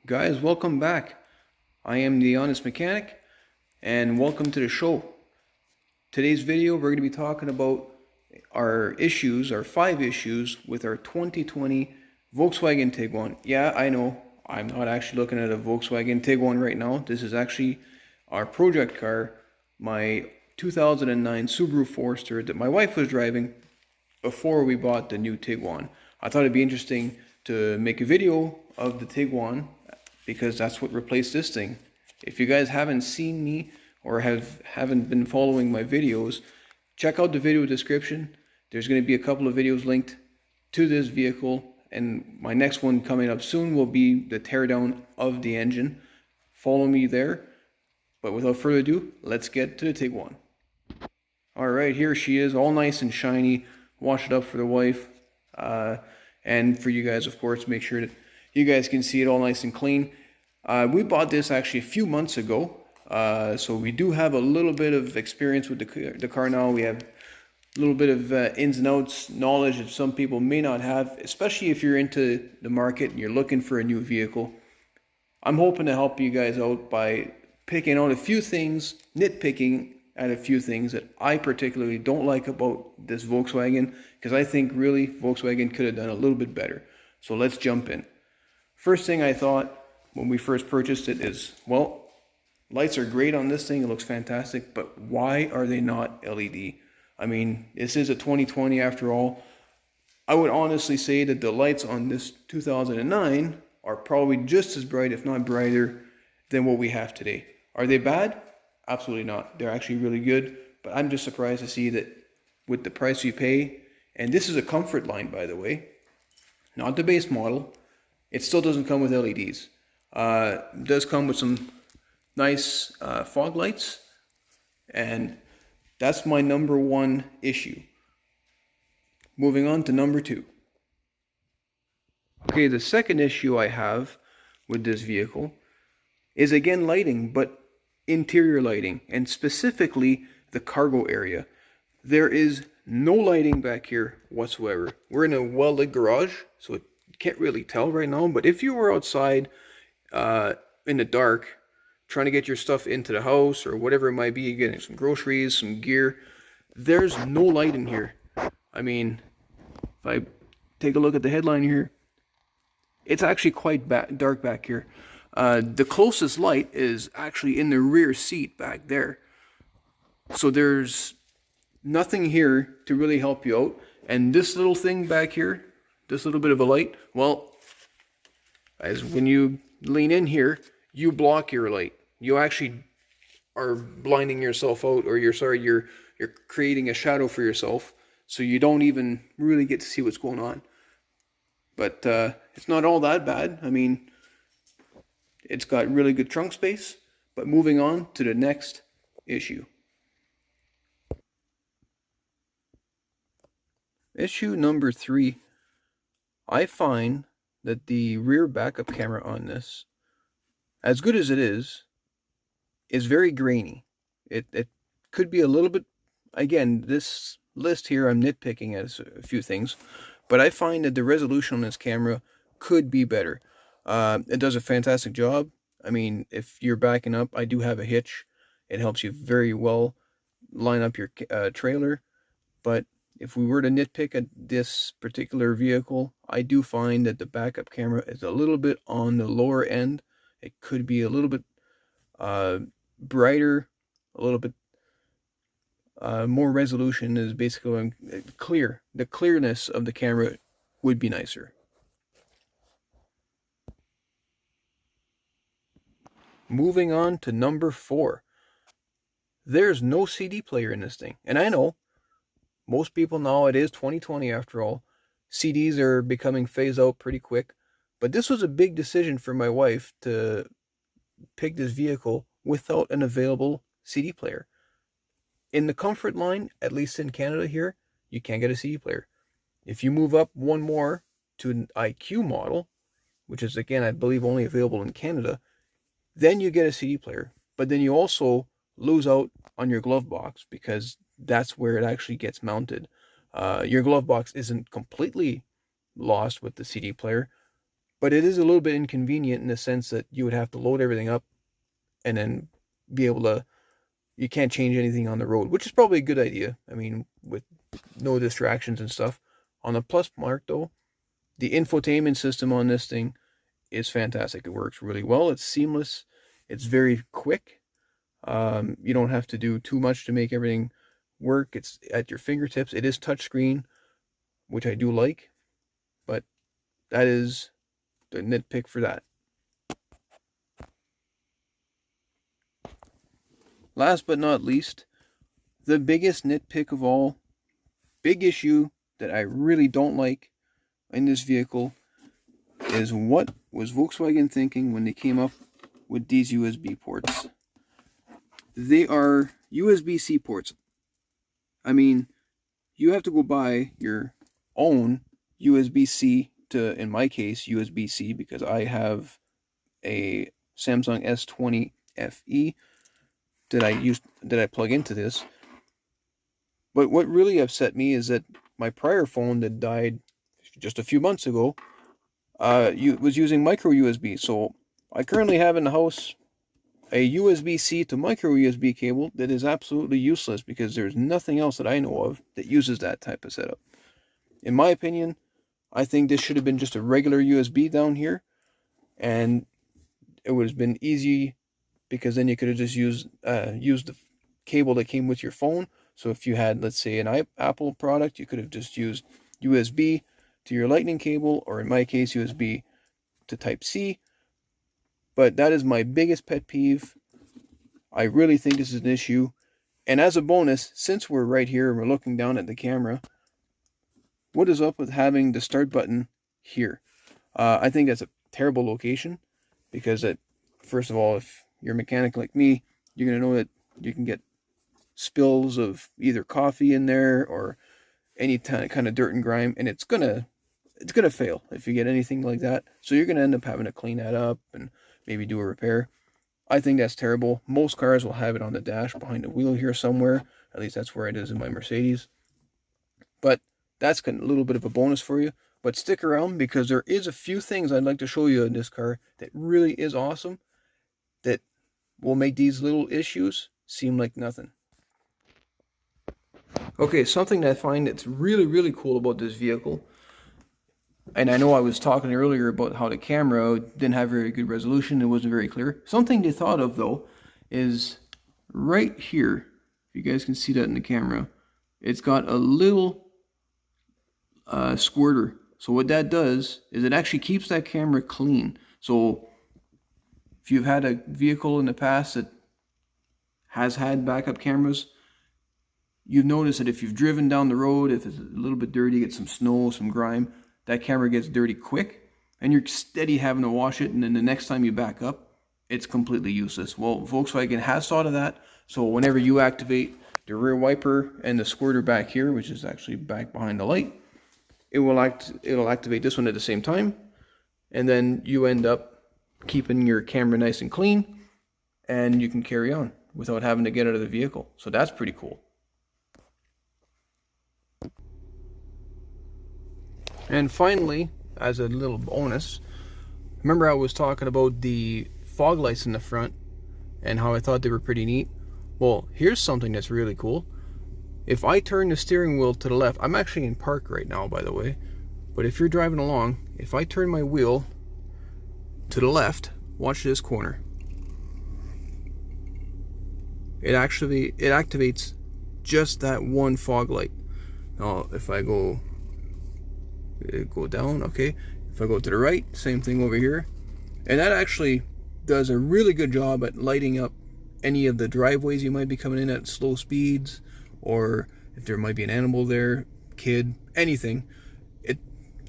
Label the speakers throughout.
Speaker 1: Guys, welcome back. I am the Honest Mechanic, and welcome to the show. Today's video, we're going to be talking about our 5 issues with our 2020 Volkswagen Tiguan. Yeah, I know, I'm not actually looking at a Volkswagen Tiguan right now. This is actually our project car, my 2009 Subaru Forester that my wife was driving before we bought the new Tiguan. I thought it'd be interesting to make a video of the Tiguan because that's what replaced this thing. If you guys haven't seen me or haven't been following my videos, check out the video description. There's going to be a couple of videos linked to this vehicle, and my next one coming up soon will be the teardown of the engine. Follow me there. But without further ado, let's get to the Tiguan. Alright, here she is, all nice and shiny. Wash it up for the wife. And for you guys, of course, make sure that you guys can see it all nice and clean. We bought this actually a few months ago, so we do have a little bit of experience with the car now. We have a little bit of ins and outs knowledge that some people may not have, especially if you're into the market and you're looking for a new vehicle. I'm hoping to help you guys out by picking out a few things, nitpicking at a few things that I particularly don't like about this Volkswagen, because I think really Volkswagen could have done a little bit better. So let's jump in. First thing I thought when we first purchased it is, well, lights are great on this thing, it looks fantastic, but why are they not LED? I mean, this is a 2020 after all. I would honestly say that the lights on this 2009 are probably just as bright, if not brighter, than what we have today. Are they bad? Absolutely not. They're actually really good, but I'm just surprised to see that with the price you pay, and this is a comfort line, by the way, not the base model. It still doesn't come with LEDs. It does come with some nice fog lights, and that's my number one issue. Moving on to number 2. Okay, the second issue I have with this vehicle is again lighting, but interior lighting, and specifically the cargo area. There is no lighting back here whatsoever. We're in a well-lit garage, so you can't really tell right now, but if you were outside in the dark trying to get your stuff into the house or whatever it might be, getting some groceries, some gear, there's no light in here. I mean, if I take a look at the headline here, it's actually quite dark back here. The closest light is actually in the rear seat back there. So there's nothing here to really help you out. And this little thing back here, this little bit of a light, well, as when you lean in here, you block your light. You actually are blinding yourself out, or you're creating a shadow for yourself, so you don't even really get to see what's going on. But it's not all that bad. I mean, it's got really good trunk space. But moving on to the next issue. Issue number 3. I find that the rear backup camera on this, as good as it is very grainy. It could be a little bit, again, this list here I'm nitpicking at a few things, but I find that the resolution on this camera could be better. It does a fantastic job. I mean, if you're backing up, I do have a hitch. It helps you very well line up your trailer. But if we were to nitpick at this particular vehicle, I do find that the backup camera is a little bit on the lower end. It could be a little bit brighter, a little bit more resolution is basically clear. The clearness of the camera would be nicer. Moving on to number 4. There's no CD player in this thing. And I know, most people know it is 2020 after all. CDs are becoming phased out pretty quick. But this was a big decision for my wife to pick this vehicle without an available CD player. In the comfort line, at least in Canada here, you can't get a CD player. If you move up one more to an IQ model, which is again, I believe, only available in Canada, then you get a CD player. But then you also lose out on your glove box, because that's where it actually gets mounted. Your glove box isn't completely lost with the CD player, But it is a little bit inconvenient in the sense that you would have to load everything up and then be able to, you can't change anything on the road, which is probably a good idea. I mean, with no distractions and stuff. On the plus mark though, the infotainment system on this thing is fantastic. It works really well. It's seamless. It's very quick. You don't have to do too much to make everything work. It's at your fingertips. It is touchscreen, which I do like, but that is the nitpick for that. Last but not least, the biggest nitpick of all, big issue that I really don't like in this vehicle is what was Volkswagen thinking when they came up with these USB ports. They are USB-C ports. I mean, you have to go buy your own USB-C to, in my case, USB-C, because I have a Samsung S20 FE that I plug into this. But what really upset me is that my prior phone that died just a few months ago was using micro USB. So I currently have in the house a USB-C to micro USB cable that is absolutely useless because there's nothing else that I know of that uses that type of setup. In my opinion, I think this should have been just a regular USB down here, and it would have been easy because then you could have just used the cable that came with your phone. So if you had, let's say, an Apple product, you could have just used USB to your lightning cable, or in my case, USB to Type-C. But that is my biggest pet peeve. I really think this is an issue. And as a bonus, since we're right here and we're looking down at the camera, what is up with having the start button here? I think that's a terrible location because, first of all, if you're a mechanic like me, you're going to know that you can get spills of either coffee in there or any kind of dirt and grime, and it's gonna fail if you get anything like that. So you're gonna end up having to clean that up and maybe do a repair. I think that's terrible. Most cars will have it on the dash behind the wheel here somewhere. At least that's where it is in my Mercedes. But that's a little bit of a bonus for you. But stick around because there is a few things I'd like to show you in this car that really is awesome, that will make these little issues seem like nothing. Okay, something that I find that's really, really cool about this vehicle, and I know I was talking earlier about how the camera didn't have very good resolution, it wasn't very clear. Something they thought of though is right here, if you guys can see that in the camera, it's got a little squirter. So what that does is it actually keeps that camera clean. So if you've had a vehicle in the past that has had backup cameras, you've noticed that if you've driven down the road, if it's a little bit dirty, get some snow, some grime, that camera gets dirty quick, and you're steady having to wash it, and then the next time you back up, it's completely useless. Well, Volkswagen has thought of that, so whenever you activate the rear wiper and the squirter back here, which is actually back behind the light, it'll activate this one at the same time, and then you end up keeping your camera nice and clean, and you can carry on without having to get out of the vehicle. So that's pretty cool. And finally, as a little bonus, remember I was talking about the fog lights in the front and how I thought they were pretty neat? Well, here's something that's really cool. If I turn the steering wheel to the left, I'm actually in park right now, by the way, but if you're driving along, if I turn my wheel to the left, watch this corner. It activates just that one fog light. Now, if I go down, okay, if I go to the right, same thing over here, and that actually does a really good job at lighting up any of the driveways you might be coming in at slow speeds, or if there might be an animal there, kid, anything, it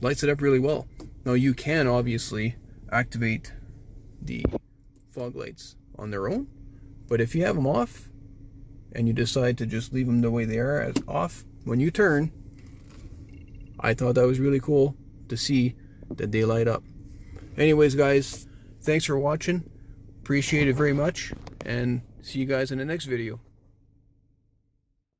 Speaker 1: lights it up really well. Now you can obviously activate the fog lights on their own, but if you have them off and you decide to just leave them the way they are as off, when you turn, I thought that was really cool to see that they light up. Anyways, guys, thanks for watching. Appreciate it very much, and see you guys in the next video.